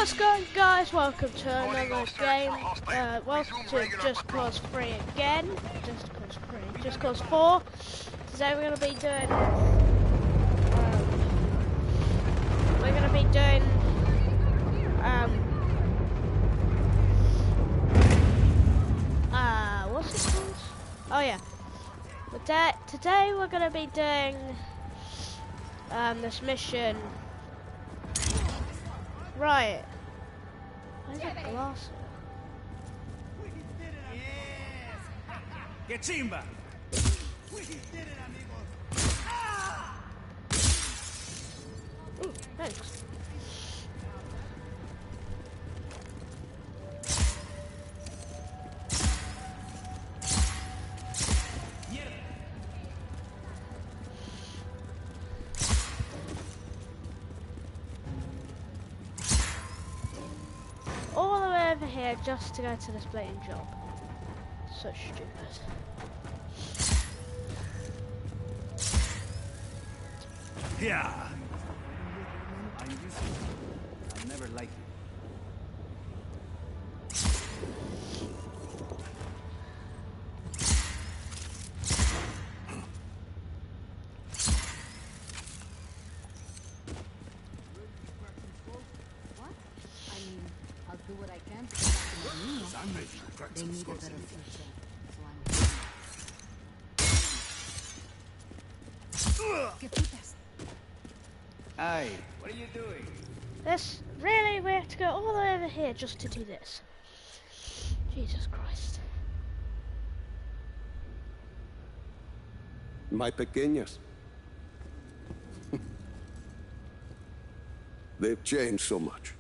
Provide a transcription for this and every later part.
What's going, guys? Welcome to another game. Welcome to Just Cause 3 again. Just Cause 4. Today we're gonna be doing. What's it called? Oh yeah. But today we're gonna be doing this mission. Right. Where's that glass? ¡Qué chimba! Ooh, thanks. All the way over here just to go to this blatant job. So stupid. Yeah. I'm used to it. I'll never like it. What? I mean, I'll do what I can to get back to the union. I'm ready to crack They some need a scores better in future. ¿Qué putas? Hey, what are you doing? This really, we have to go all the way over here just to do this. Jesus Christ. My pequeñas. They've changed so much.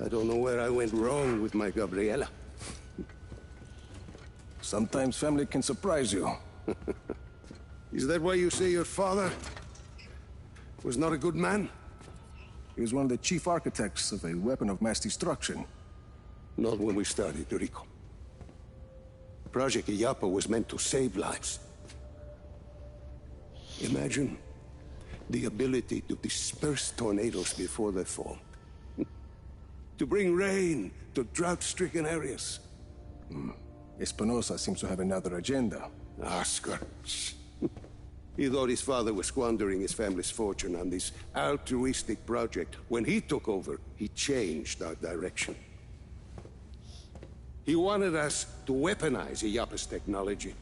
I don't know where I went wrong with my Gabriela. Sometimes family can surprise you. Is that why you say your father was not a good man? He was one of the chief architects of a weapon of mass destruction. Not when we started, Rico. Project Illapa was meant to save lives. Imagine the ability to disperse tornadoes before they fall. To bring rain to drought-stricken areas. Espinosa seems to have another agenda. Oscar. He thought his father was squandering his family's fortune on this altruistic project. When he took over, he changed our direction. He wanted us to weaponize Illapa's technology,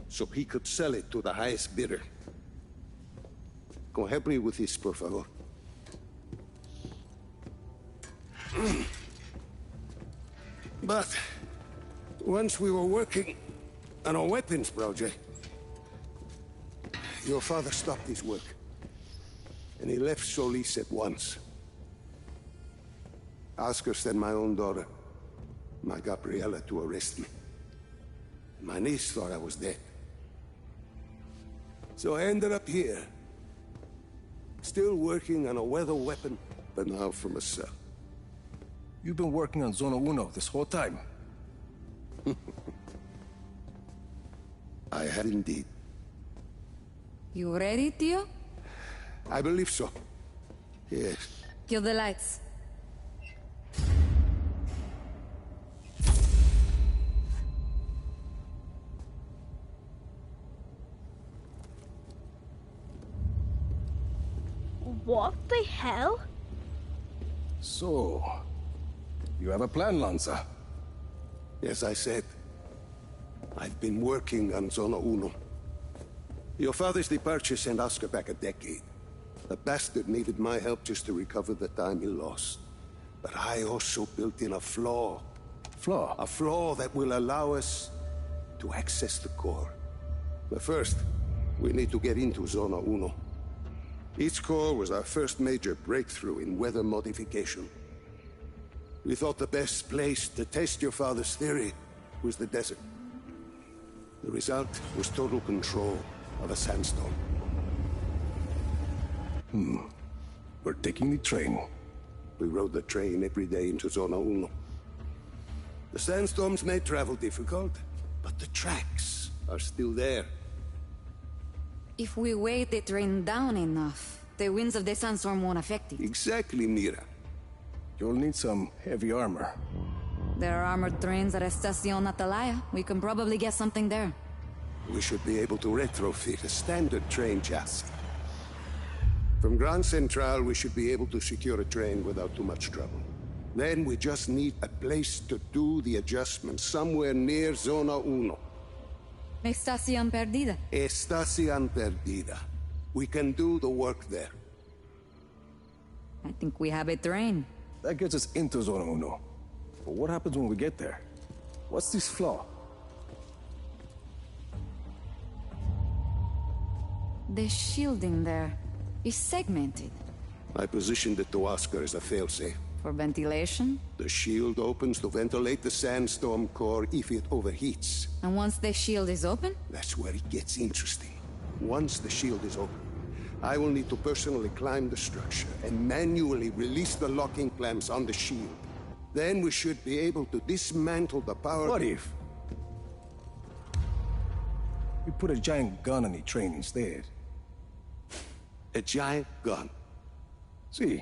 so he could sell it to the highest bidder. Go help me with this, por favor. But once we were working on a weapons project, your father stopped his work, and he left Solis at once. Oscar sent my own daughter, my Gabriela, to arrest me. My niece thought I was dead. So I ended up here, still working on a weather weapon, but now from a cell. You've been working on Zona Uno this whole time. I had indeed. You ready, Tio? I believe so. Yes. Kill the lights. What the hell? So, you have a plan, Lanza? As I said, I've been working on Zona Uno. Your father's departure sent Oscar back a decade. The bastard needed my help just to recover the time he lost. But I also built in a flaw. Flaw? A flaw that will allow us to access the core. But first, we need to get into Zona Uno. Its core was our first major breakthrough in weather modification. We thought the best place to test your father's theory was the desert. The result was total control of a sandstorm. We're taking the train. We rode the train every day into Zona Uno. The sandstorms made travel difficult, but the tracks are still there. If we weigh the train down enough, The winds of the sandstorm won't affect it. Exactly, Mira. You'll need some heavy armor. There are armored trains at Estacion Atalaya. We can probably get something there. We should be able to retrofit a standard train chassis. From Grand Central, we should be able to secure a train without too much trouble. Then we just need a place to do the adjustments, somewhere near Zona Uno. Estacion Perdida. Estacion Perdida. We can do the work there. I think we have a train. That gets us into Zona Uno. But what happens when we get there? What's this flaw? The shielding there is segmented. I positioned it to Oscar as a failsafe. For ventilation? The shield opens to ventilate the sandstorm core if it overheats. And once the shield is open? That's where it gets interesting. Once the shield is open, I will need to personally climb the structure and manually release the locking clamps on the shield. Then we should be able to dismantle the power... What if we put a giant gun on the train instead? A giant gun. See,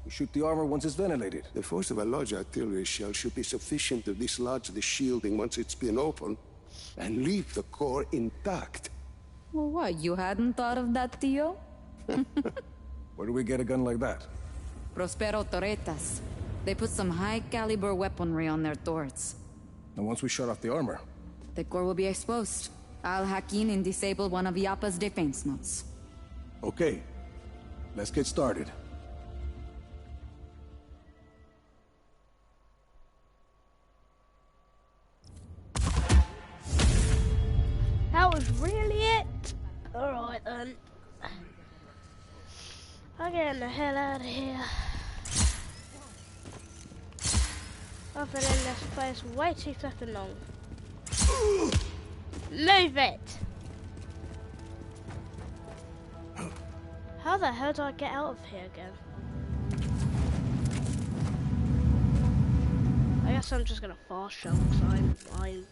we shoot the armor once it's ventilated. The force of a large artillery shell should be sufficient to dislodge the shielding once it's been opened and leave the core intact. Well, what, you hadn't thought of that, Tio? Where do we get a gun like that? Prospero Torretas. They put some high-caliber weaponry on their turrets. And once we shut off the armor, The core will be exposed. I'll hack in and disable one of Yappa's defense nodes. okay, let's get started. That was really it? Alright then. I'm getting the hell out of here. I've been in this place way too flipping long. Move it! How the hell do I get out of here again? I guess I'm just gonna fast travel because I'm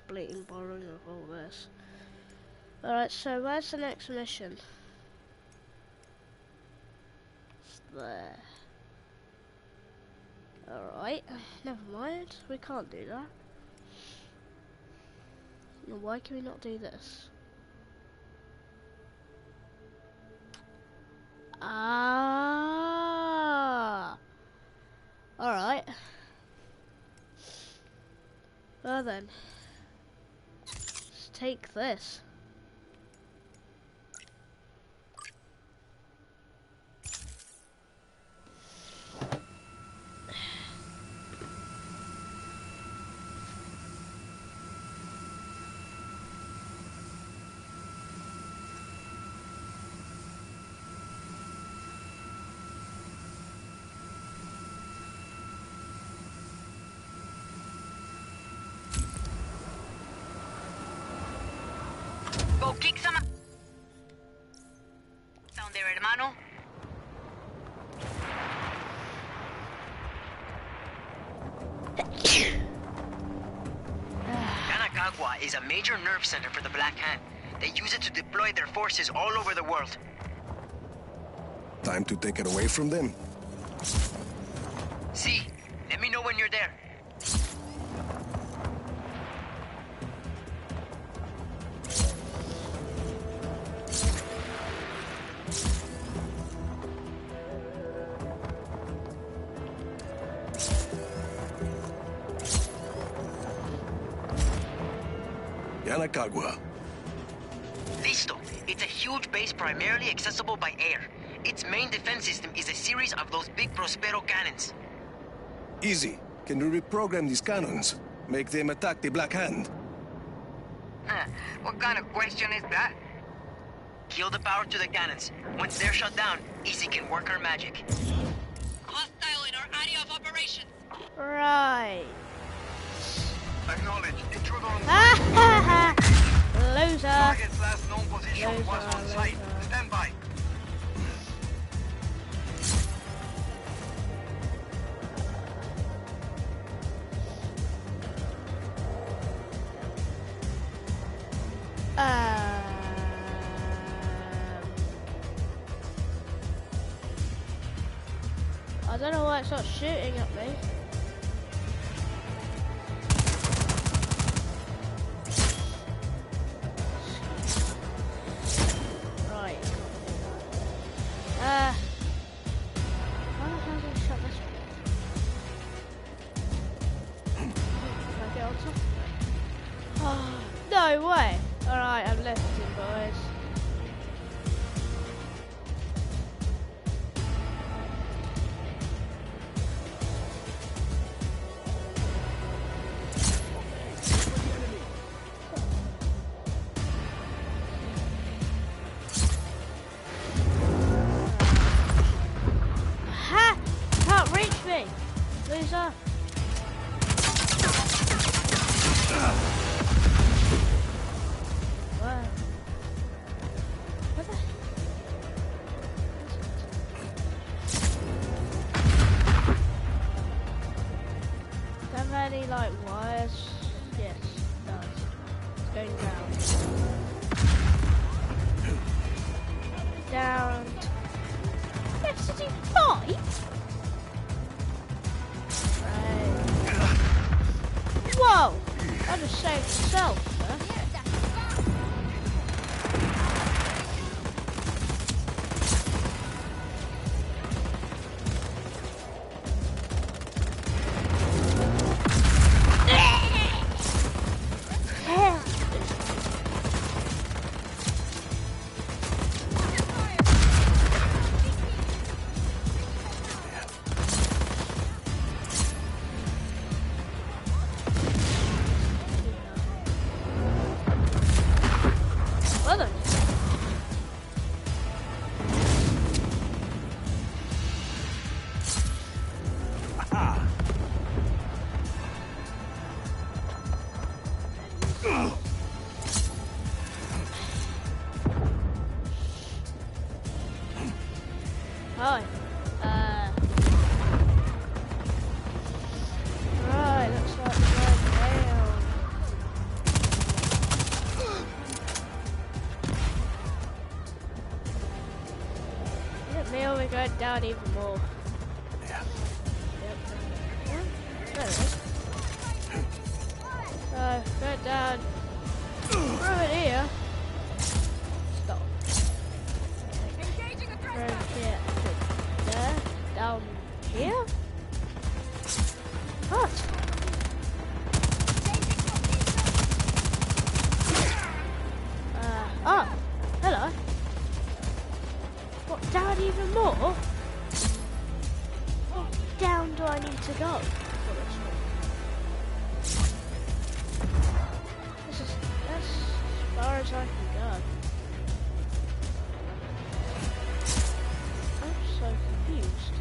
bleeding boring of all this. Alright, so where's the next mission? It's there. Alright, never mind, we can't do that. Now, why can we not do this? Ah, alright. Well then, let's take this. Go kick some down there, hermano. Kanagawa is a major nerve center for the Black Hand. They use it to deploy their forces all over the world. Time to take it away from them? See, let me know when you're there. Yanakagwa. Listo. It's a huge base primarily accessible by air. Its main defense system is a series of those big Prospero cannons. Easy. Can we reprogram these cannons? Make them attack the Black Hand? What kind of question is that? Kill the power to the cannons. Once they're shut down, Easy can work her magic. Hostile in our area of operations. Right. Acknowledge. Intruder on Ha ha ha! Loser. target's last known position Loser, was on site. loser. Stand by. I don't know why it's not shooting at me. Right. How the hell do I shut this one? Can I get on top? Oh, no way! Alright, I'm lifting, boys. Ha! Can't reach me! Loser! Wow. What the? That many like wires? Yes, it does. It's going down. Down. Yes, did you fight? Right. Whoa! I just saved myself, huh? Well done. Hi. Right, looks like we're going down. Isn't me or we're going down even more? Yeah. Yep. There it is. So, go down. Throw it here. Stop. Throw it there. Down here? What? Oh, hello. What, down even more? What down do I need to go? for this one? This is, that's as far as I can go. I'm so confused.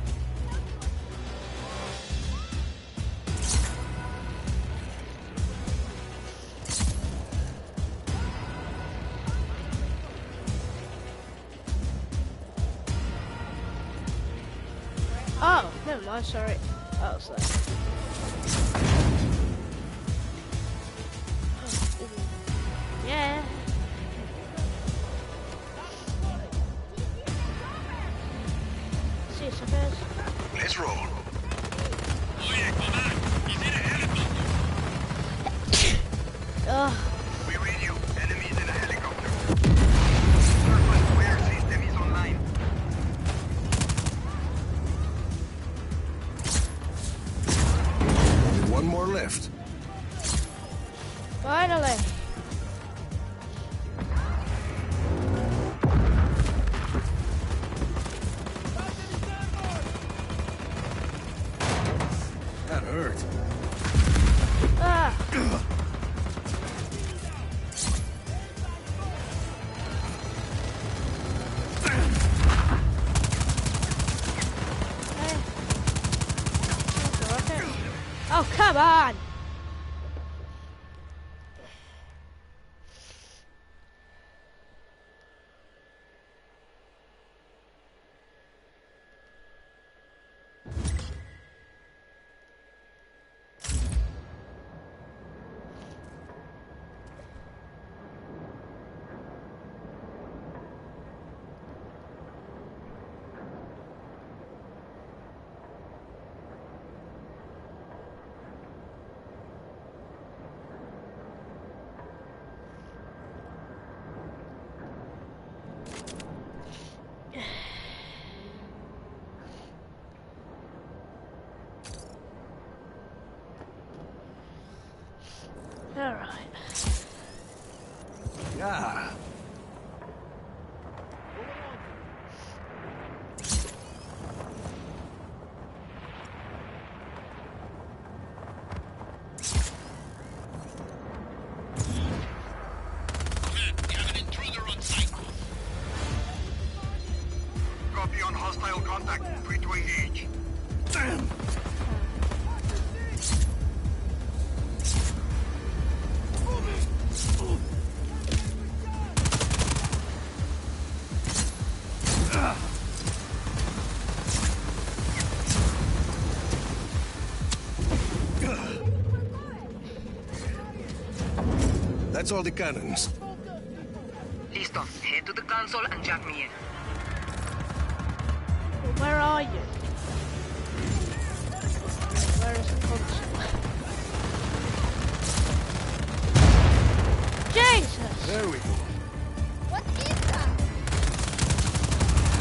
Oh, never mind, sorry. Oh, it's there. Yeah. See you, suckers. Let's roll. Ugh. We read you. Enemies in a helicopter. Surface wear system is online. Only one more left. Finally. That hurt. Ah. Hey. Oh, come on! hostile contact. Free to engage. Damn! That's all the cannons. Listo. Head to the console and jack me in. Well, where are you? Where is the console? Jesus! There we go. What is that?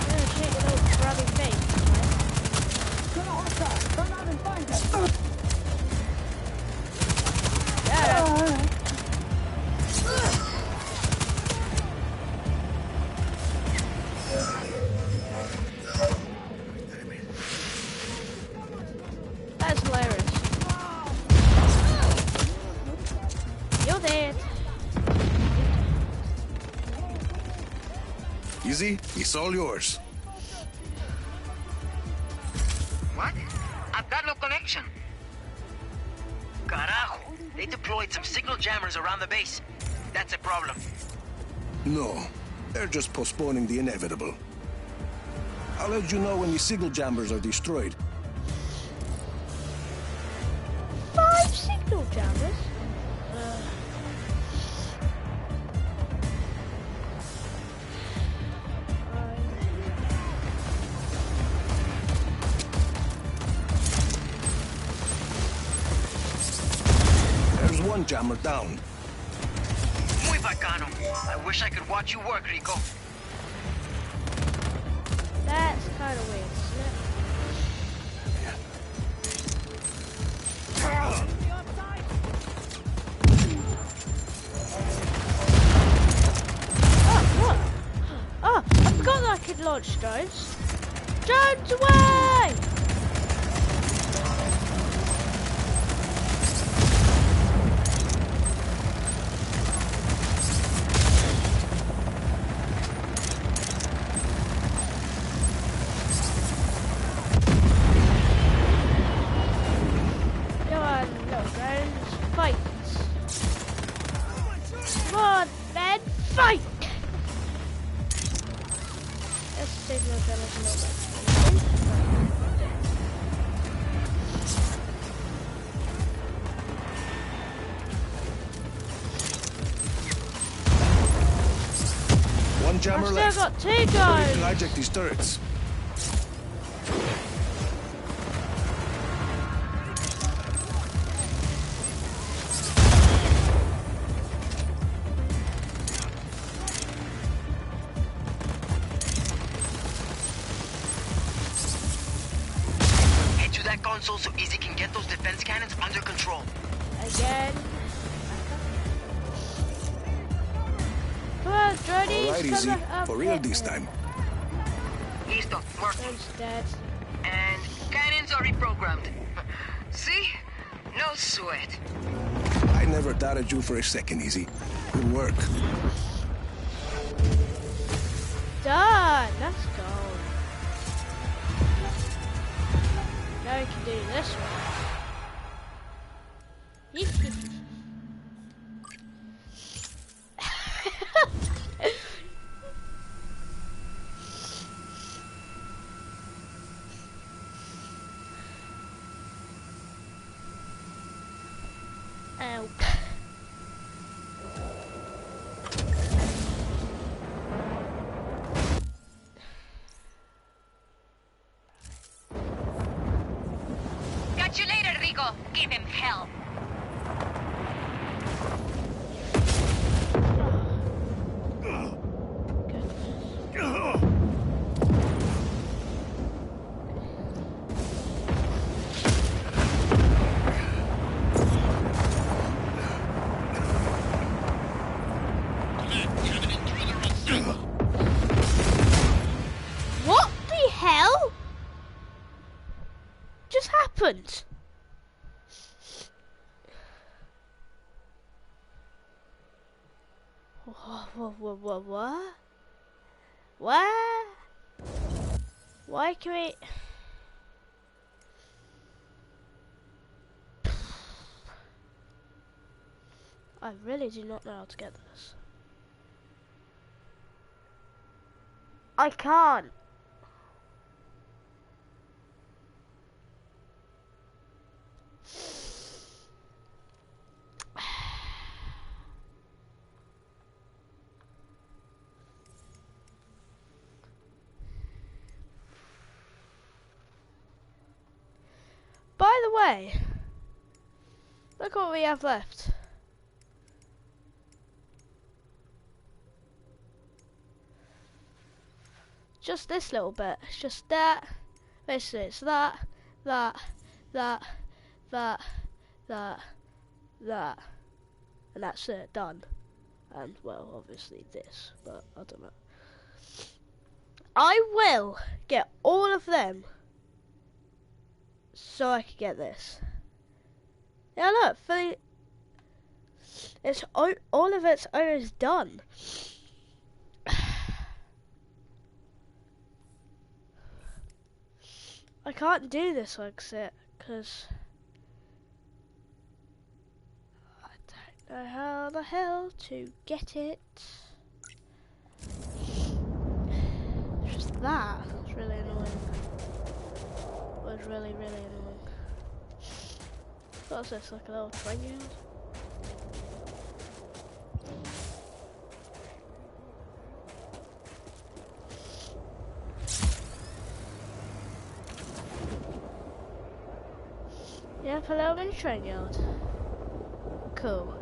Yeah, shit, you know, grabby thing. Yeah. That's hilarious. You're dead. Easy, it's all yours. What? I've got no connection. Carajo. They deployed some signal jammers around the base. That's a problem. No, they're just postponing the inevitable. I'll let you know when the signal jammers are destroyed. 5 signal jammers? There's one jammer down. Muy bacano. I wish I could watch you work, Rico. That's kind of weird, isn't it? Oh, what? Oh, I forgot that I could launch drones. Drones away! Come on, little drones, fight! Come on, then, fight! Let's signal damage a little bit. One jammer I've left. still got 2 We can drones! hijack these turrets. Head to that console so Izzy can get those defense cannons under control. Again. Come on, drones! All right, come Easy. on, For real this time. Listo. Working. Drones dead. And cannons are reprogrammed. See? No sweat. I never doubted you for a second, Easy. Good work. Done! Let's go. Now we can do this one. Ow. Catch you later, Rico. Give him hell. What the hell just happened? What? What? Why can we... I really do not know how to get this. I can't. By the way, look what we have left. Just this little bit. It's just that. Basically, it's that, that, that, that, that, that, and that's it. Done. And well, obviously this, but I don't know. I will get all of them so I can get this. Yeah, look, fully. It's all of it's almost done. I can't do this exit because I don't know how the hell to get it. It's just that. It's really annoying. It was really, really annoying. What's this, like a little train yard? Yep, a little mini train yard. Cool.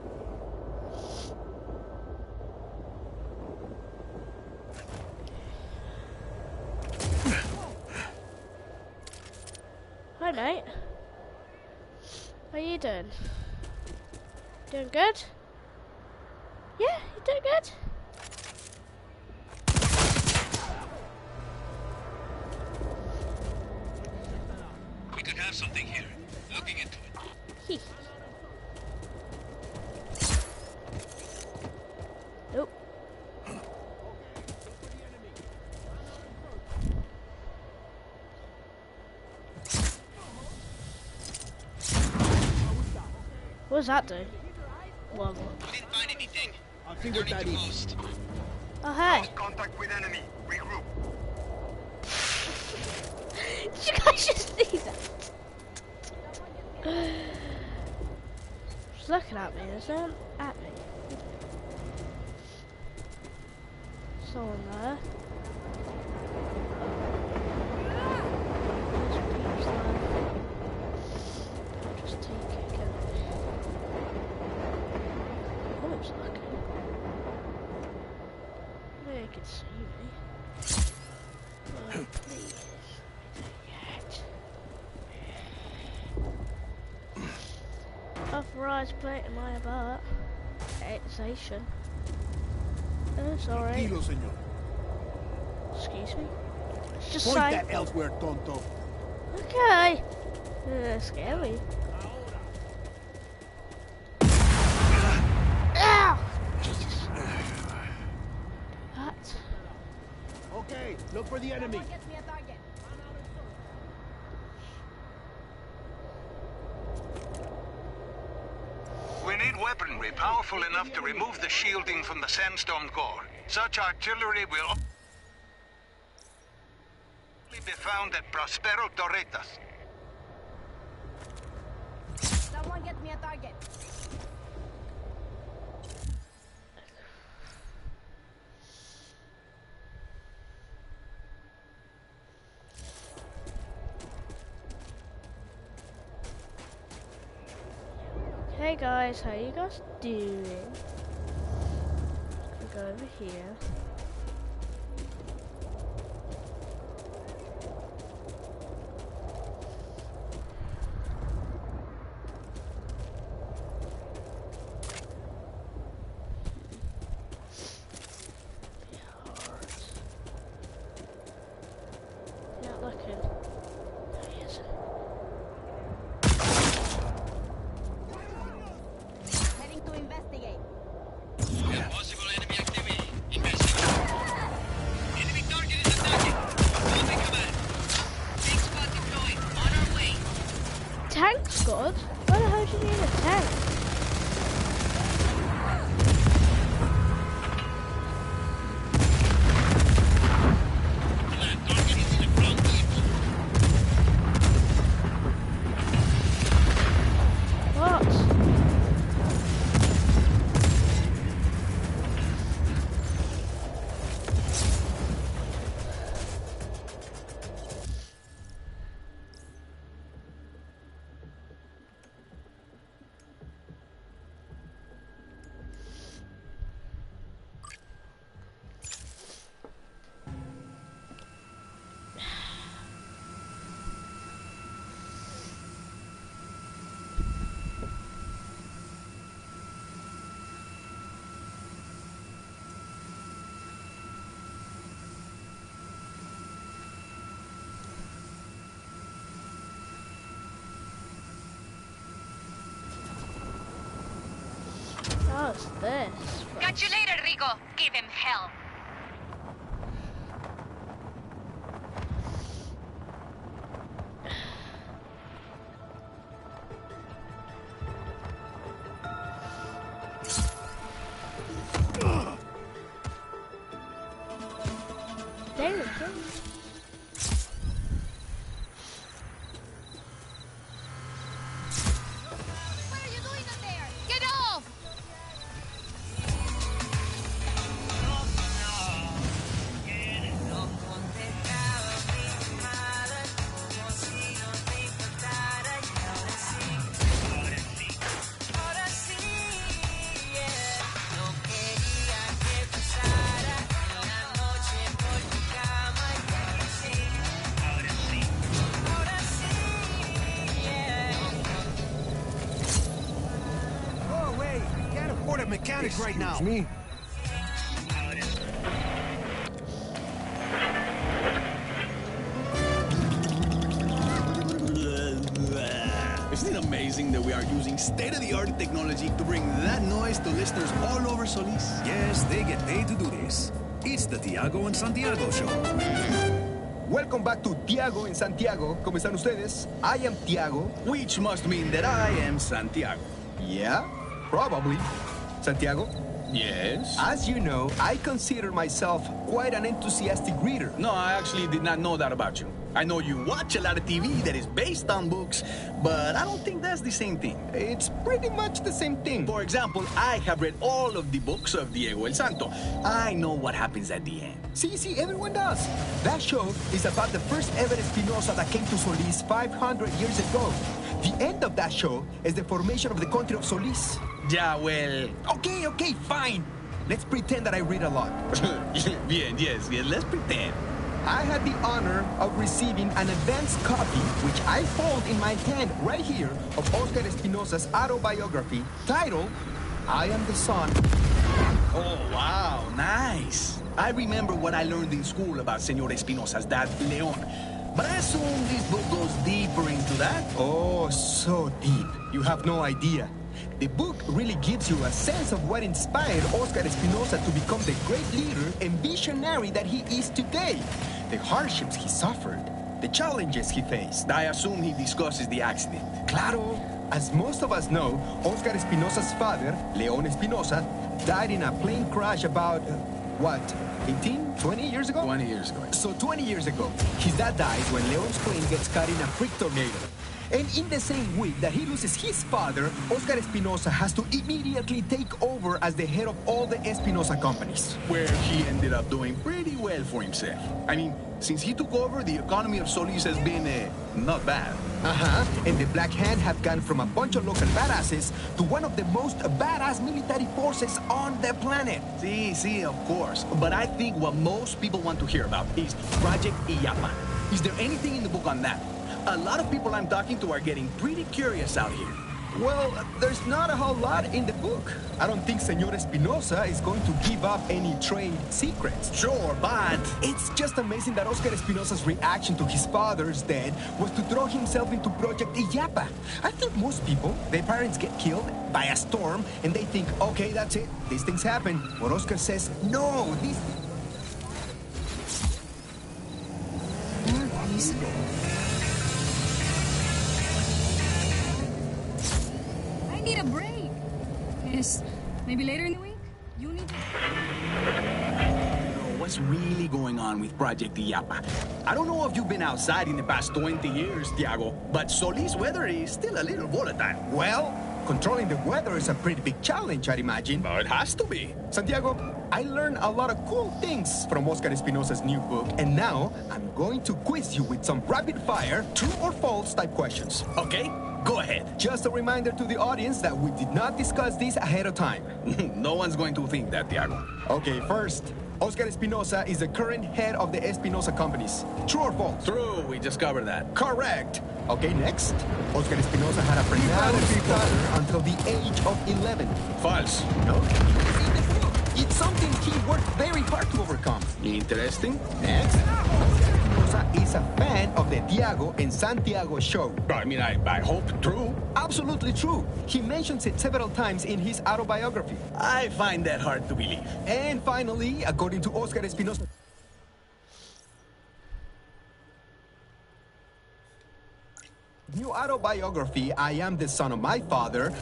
Hi mate. How are you doing? Doing good? Yeah, you doing good? We could have something here. Looking into it. Nope. What does that do? Well, We didn't find anything. I'll see what that is. Post. oh hey. Contact with enemy. Regroup. Did you guys just see that? She's looking at me, there's no one at me. Someone there. There's peeps there. I'll just take it, can I? Oh, it's looking. Maybe they can see me. Oh, please. Authorized plate in my butt. Exation. Oh, sorry. Tranquilo, señor. Excuse me. It's just Point saying. that elsewhere, tonto. Okay. Scary. Ow! Jesus. That. Okay, look for the enemy. We need weaponry powerful enough to remove the shielding from the Sandstorm core. Such artillery will only be found at Prospero Torretas. Someone get me a target. Hey guys, how you guys doing? I'll go over here. Not looking. There he is. Heading to investigate. Possible enemy activity. Investigate. What's this? Catch you later, Rico. Give him hell. Damn. What are you doing up there? Get off! Oh, wait. Can't afford a mechanic right now. Me? Isn't it amazing that we are using state-of-the-art technology to bring that noise to listeners all over Solis? Yes, they get paid to do this. It's the Tiago and Santiago show. Welcome back to Tiago en Santiago. ¿Cómo están ustedes? I am Tiago. Which must mean that I am Santiago. Yeah, probably. Santiago? Yes? As you know, I consider myself quite an enthusiastic reader. No, I actually did not know that about you. I know you watch a lot of TV that is based on books, but I don't think that's the same thing. It's pretty much the same thing. For example, I have read all of the books of Diego el Santo. I know what happens at the end. See, everyone does. That show is about the first ever Espinosa that came to Solis 500 years ago. The end of that show is the formation of the country of Solis. Yeah, well... Okay, fine. Let's pretend that I read a lot. Bien, yes, let's pretend. I had the honor of receiving an advanced copy, which I hold in my hand right here, of Oscar Espinosa's autobiography, titled, I Am the Son. Oh, wow, nice. I remember what I learned in school about Senor Espinosa's dad, Leon. But I assume this book goes deeper into that? Oh, so deep. You have no idea. The book really gives you a sense of what inspired Oscar Espinosa to become the great leader and visionary that he is today. The hardships he suffered, the challenges he faced. I assume he discusses the accident. Claro. As most of us know, Oscar Espinosa's father, Leon Espinosa, died in a plane crash about, 18, 20 years ago? 20 years ago. So 20 years ago, his dad dies when Leon's plane gets caught in a freak tornado. And in the same week that he loses his father, Oscar Espinosa has to immediately take over as the head of all the Espinosa companies. Where he ended up doing pretty well for himself. I mean, since he took over, the economy of Solis has been, not bad. And the Black Hand have gone from a bunch of local badasses to one of the most badass military forces on the planet. See, of course. But I think what most people want to hear about is Project Illapa. Is there anything in the book on that? A lot of people I'm talking to are getting pretty curious out here. Well, there's not a whole lot in the book. I don't think Senor Espinosa is going to give up any trade secrets. Sure, but... It's just amazing that Oscar Espinosa's reaction to his father's death was to throw himself into Project Illapa. I think most people, their parents get killed by a storm, and they think, okay, that's it, these things happen. But Oscar says, no, these... I need a break. Yes, maybe later in the week? You need to... What's really going on with Project Illapa? I don't know if you've been outside in the past 20 years, Tiago, but Solis weather is still a little volatile. Well, controlling the weather is a pretty big challenge, I'd imagine. But it has to be. Santiago, I learned a lot of cool things from Oscar Espinosa's new book, and now I'm going to quiz you with some rapid-fire, true or false type questions. Okay, go ahead. Just a reminder to the audience that we did not discuss this ahead of time. No one's going to think that, Tiago. Okay, first, Oscar Espinosa is the current head of the Espinosa companies. True or false? True, we just covered that. Correct. Okay, next. Oscar Espinosa had a pregnant daughter until the age of 11. False. No. It's something he worked very hard to overcome. Interesting. Next. Oscar Espinosa is a fan of the Tiago and Santiago show. I mean, I hope true. Absolutely true. He mentions it several times in his autobiography. I find that hard to believe. And finally, according to Oscar Espinosa, new autobiography, I Am the Son of My Father,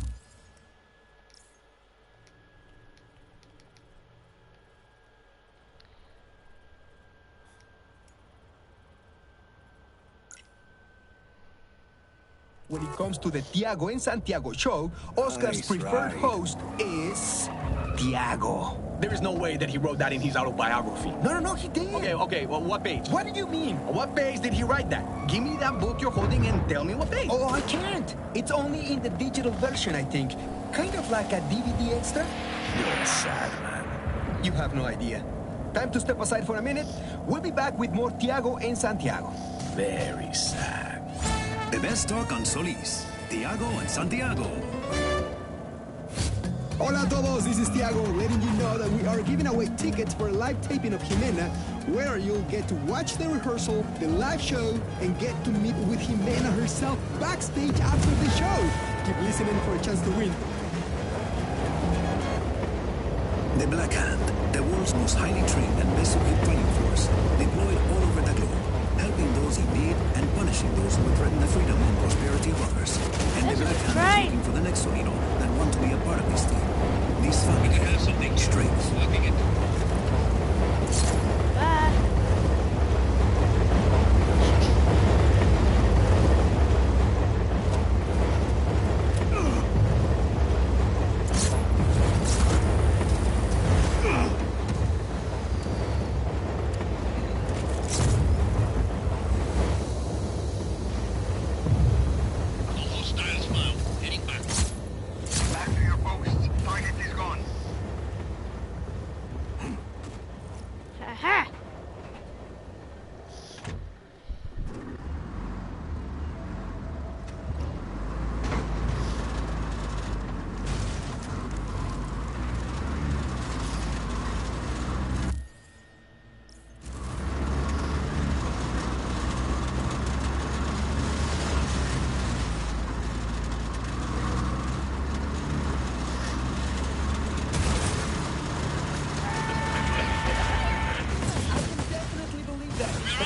when it comes to the Tiago and Santiago show, Oscar's preferred host is Tiago. There is no way that he wrote that in his autobiography. No, he did. Okay, well, what page? What do you mean? What page did he write that? Give me that book you're holding and tell me what page. Oh, I can't. It's only in the digital version, I think. Kind of like a DVD extra. You're sad, man. You have no idea. Time to step aside for a minute. We'll be back with more Tiago and Santiago. Very sad. The best talk on Solís, Tiago and Santiago. Hola a todos, this is Tiago, letting you know that we are giving away tickets for a live taping of Jimena, where you'll get to watch the rehearsal, the live show, and get to meet with Jimena herself backstage after the show. Keep listening for a chance to win. The Black Hand, the world's most highly trained and best equipped fighting force, deployed all over the globe, helping those in need and punishing those who threaten the freedom and prosperity of others. And the Black Hand is looking for the next Solino that want to be a part of this team. This family could have something strength. Looking into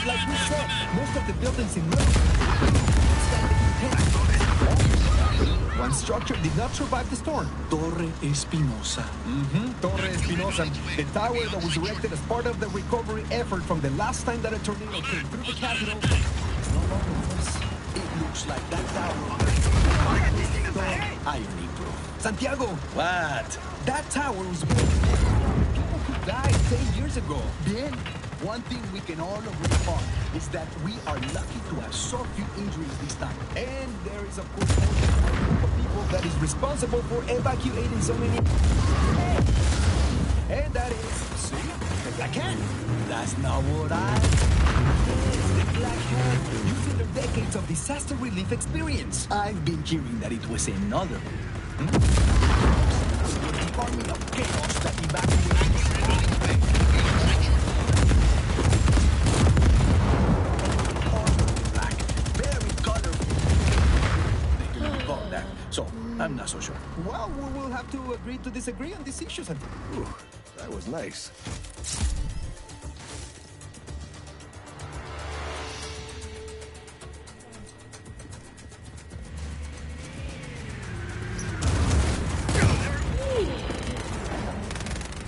Like we said, most of the buildings in one structure did not survive the storm. Torre Espinosa. Torre Espinosa, the tower that was erected as part of the recovery effort from the last time that a tornado came through the capital. It's no longer with us. It looks like that tower. Irony, bro. Santiago! What? That tower was built for people who died 10 years ago. Then, one thing we can all agree upon is that we are lucky to have so few injuries this time. And there is, of course, only one group of people that is responsible for evacuating so many. And that is, see, the Black Hand. That's not what Yes, the Black Hand, using their decades of disaster relief experience. I've been hearing that it was another Department of Chaos that evacuated. So, I'm not so sure. Well, we will have to agree to disagree on these issues. Ooh, that was nice.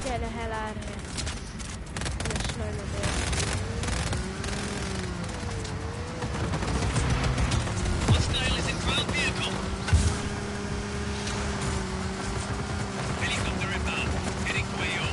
Get the hell out of here. Just slow a bit. Hostile is in ground vehicle. Helicopter inbound, heading to AO.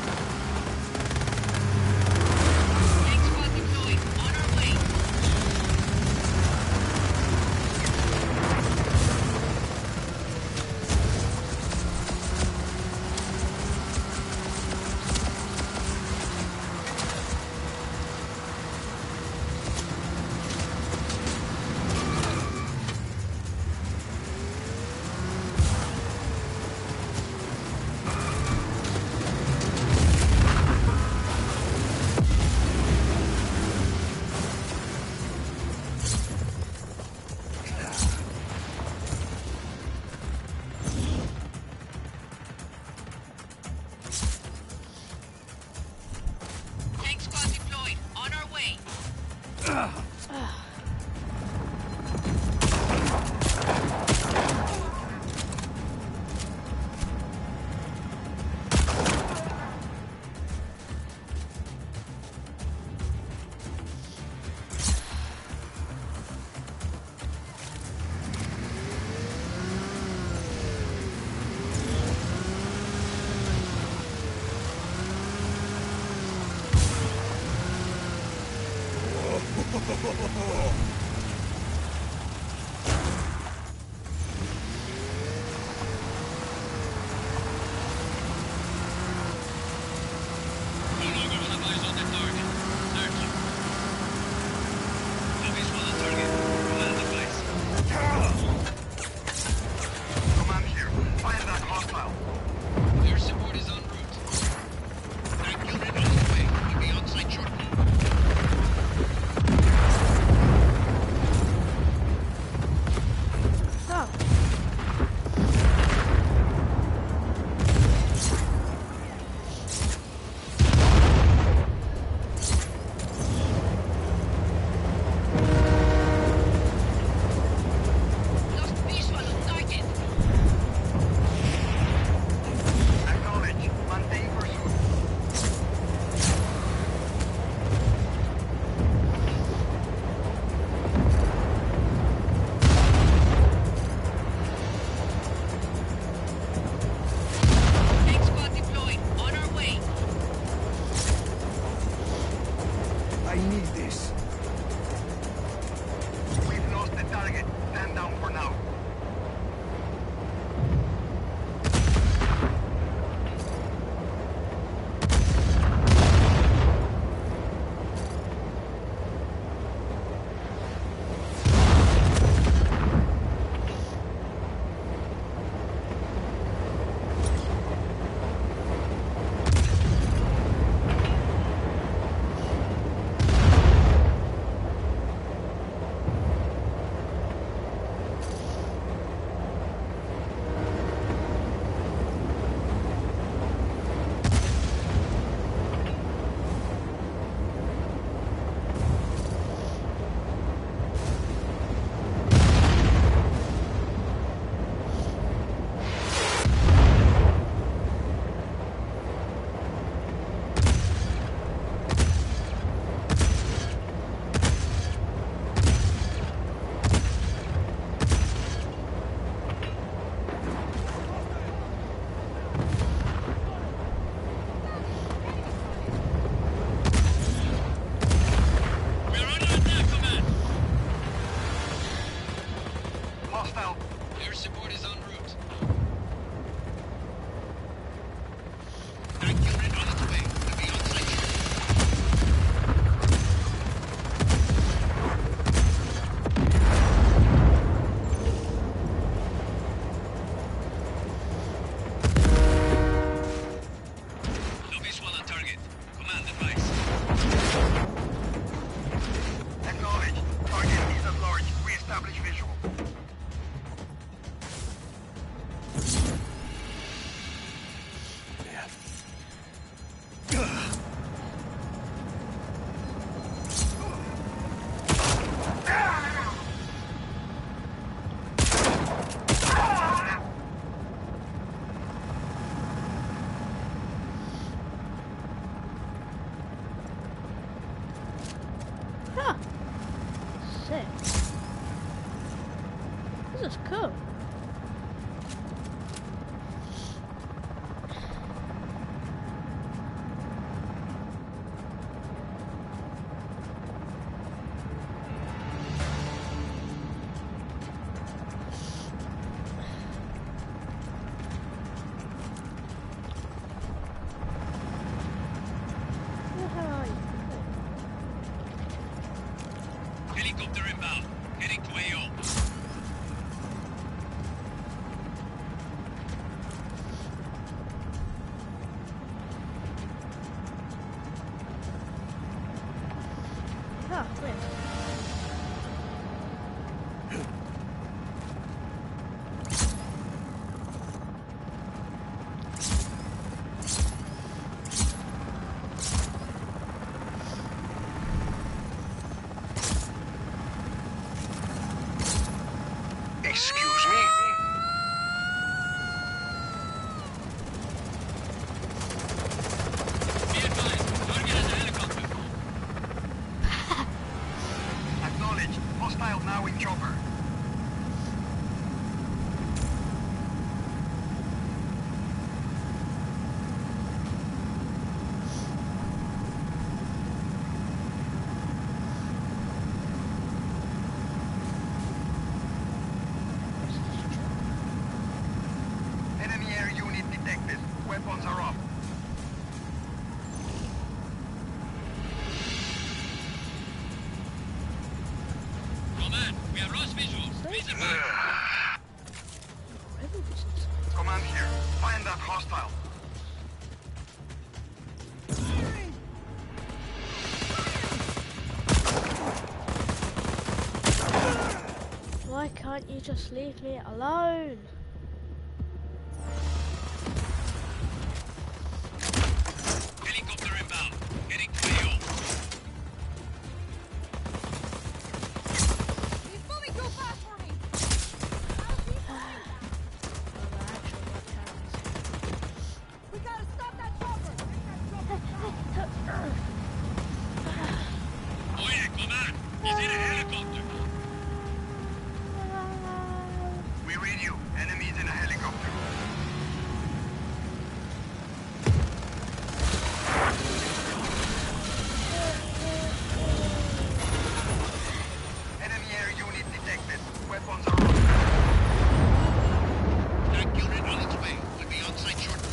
This is cool. Helicopter inbound. Heading to AO. Oh, wait. Hostile now in chopper. Enemy air unit detected. Weapons are up. Command, we have lost visuals. Please advise. Command here. Find that hostile. Why can't you just leave me alone? Helicopter inbound. Heading to AO. He's moving too fast for me. We gotta stop that chopper. Oye, command. He's in a helicopter. We read you. Enemies in a helicopter. Enemy air unit detected. Weapons are up. That unit on its way. Will be on site shortly.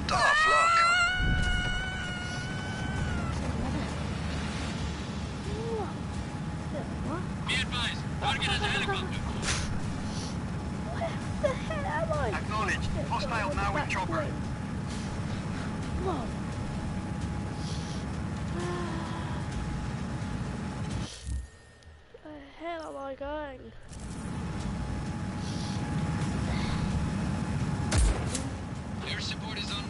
Tough luck. Be advised. Target is a helicopter. Where the hell am I? Acknowledged. Hostile now in chopper. Whoa. Where the hell am I going? Air support is en route.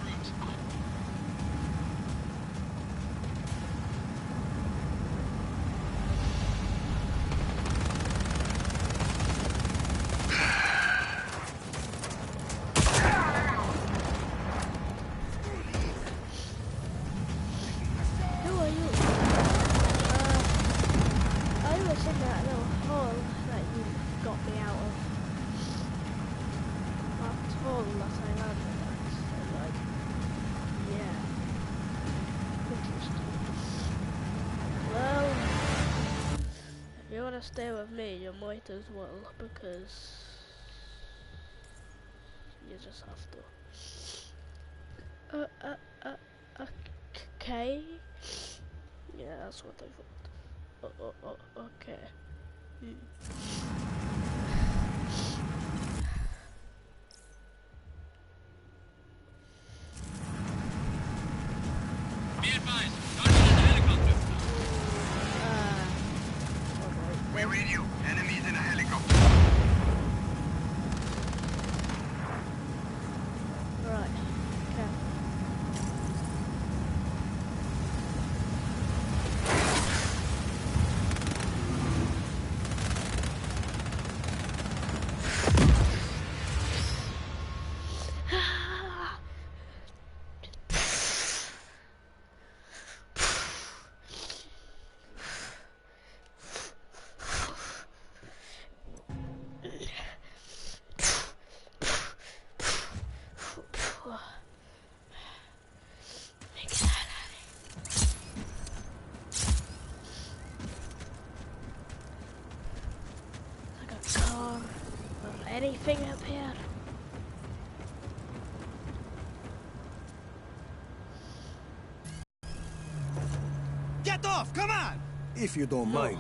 Who are you? I was in that little hole that you got me out of. That hole that I landed at. So like, yeah. Interesting. Well, if you want to stay with me, you might as well, because you just have to. Okay. Yeah, that's what I thought. Okay. Be advised. Target is a helicopter. We read you. Enemies in a helicopter. Right. Okay. Anything up here? Get off! Come on! If you don't mind.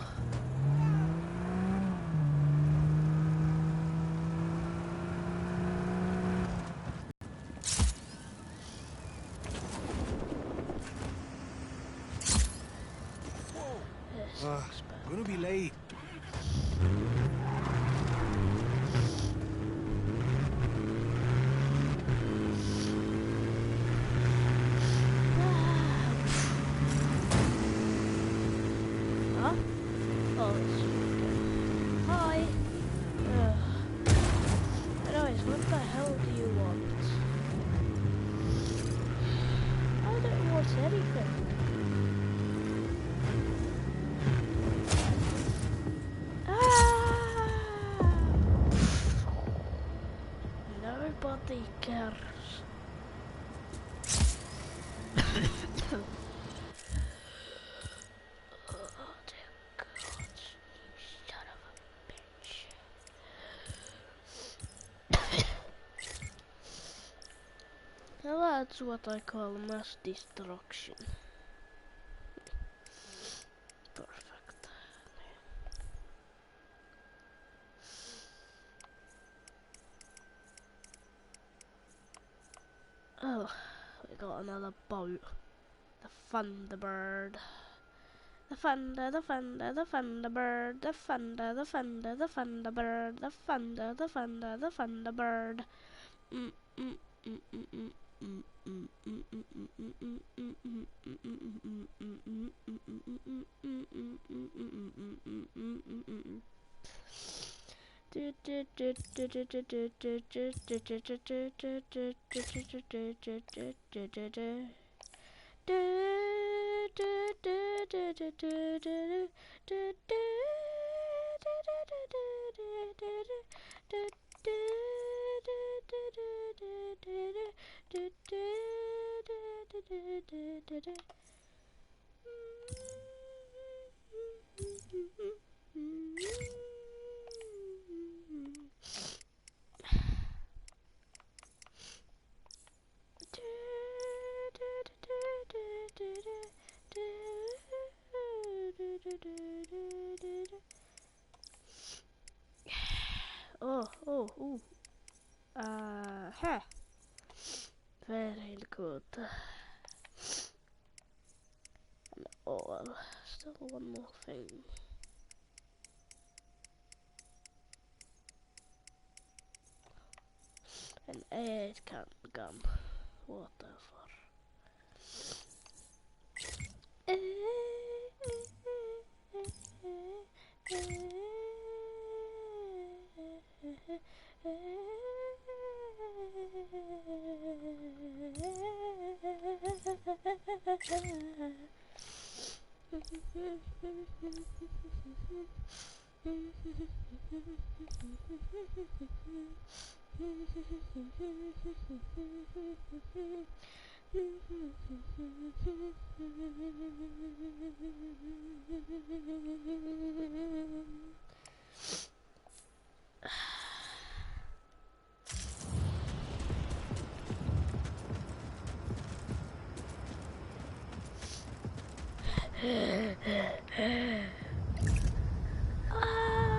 Now that's what I call mass destruction. Perfect. Oh, we got another boat. The Thunderbird. The Thunder, the Thunder, the Thunderbird. The Thunder, the Thunder, the Thunderbird. The Thunder, the Thunder, the Thunderbird. Oh. Very good. And still one more thing. An 8-count gun. Whatever.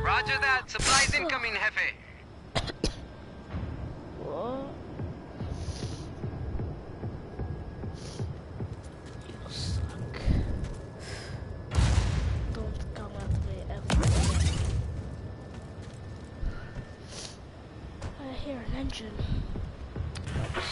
Roger that. Supplies incoming, Jefe. What? You suck. Don't come at me ever again. I hear an engine.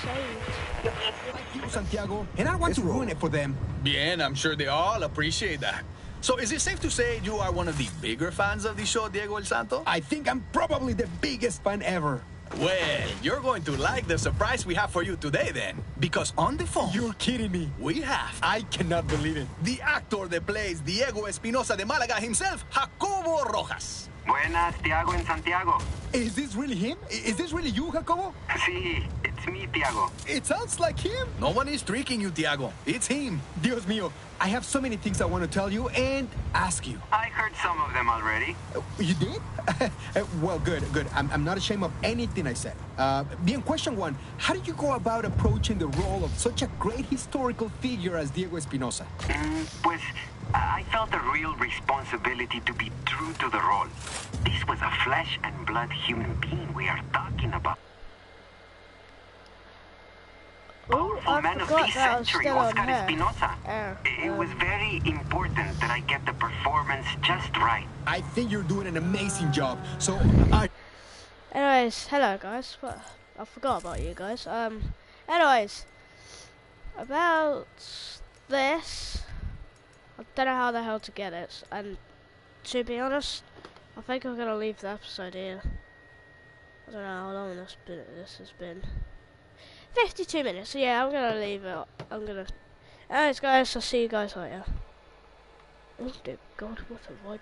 Thank you, Santiago, and I want to ruin it for them. Bien, I'm sure they all appreciate that. So is it safe to say you are one of the bigger fans of the show, Diego El Santo? I think I'm probably the biggest fan ever. Well, you're going to like the surprise we have for you today then. Because on the phone... You're kidding me. We have... I cannot believe it. The actor that plays Diego Espinosa de Malaga himself, Jacobo Rojas. Buenas, Tiago and Santiago. Is this really him? Is this really you, Jacobo? Sí, it's me, Tiago. It sounds like him. No one is tricking you, Tiago. It's him. Dios mío, I have so many things I want to tell you and ask you. I heard some of them already. You did? Well, good. I'm not ashamed of anything I said. Bien, question one. How did you go about approaching the role of such a great historical figure as Diego Espinosa? Pues, I felt a real responsibility to be true to the role. This was a flesh and blood human being we are talking about. Powerful man of the century, Oscar Espinosa. It was very important that I get the performance just right. I think you're doing an amazing job. So, Anyways, hello guys. Well, I forgot about you guys. Anyways, about this, I don't know how the hell to get it, and to be honest, I think I'm gonna leave the episode here. I don't know how long this has been. 52 minutes, so yeah, I'm gonna leave it. Anyways guys, I'll see you guys later. Oh dear God, what a wide